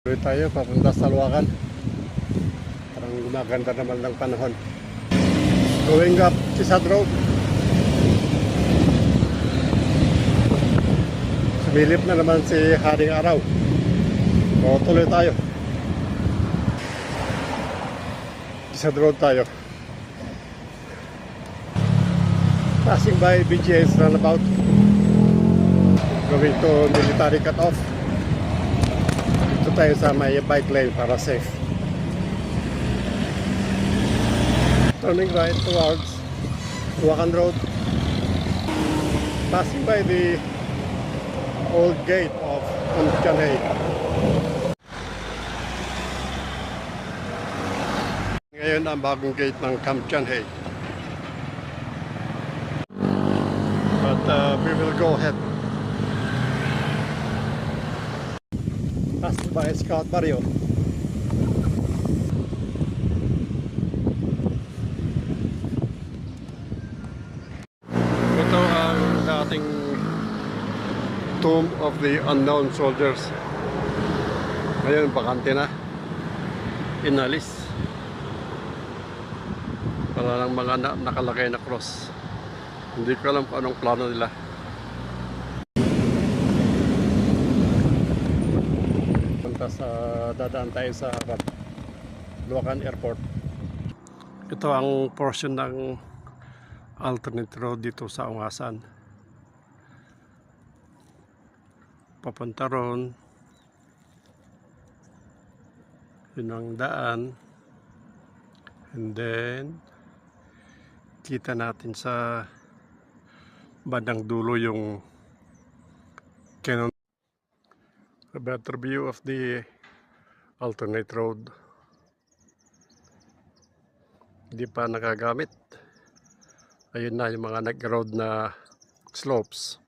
Tuloy tayo papunta sa Luwakan. Parang gumaganda naman ng panahon. Going up Chisad Road. Sumilip na naman si Haring Araw. O tuloy tayo. Chisad Road tayo. Passing by BGS Runabout. Going to military cut-off. Dito tayo sa may bike lane para safe. Turning right towards Luwakan Road. Passing by the old gate of Kamchanhae. Ngayon ang bagong gate ng Kamchanhae. But we will go ahead. Passing by Scout Barrio. Ito ang dating Tomb of the Unknown Soldiers. Ngayon bakante na. Inalis. Wala lang mga nakalagay na cross. Hindi ko alam kung anong plano nila. Sa dadaan tayo sa Luwakan Airport. Ito ang portion ng alternate road dito sa Ungasan. Papunta ron. Yun ang daan. And then kita natin sa bandang dulo yung Cannon. A better view of the alternate road. Hindi pa nagagamit. Ayun na yung mga nag-road na slopes.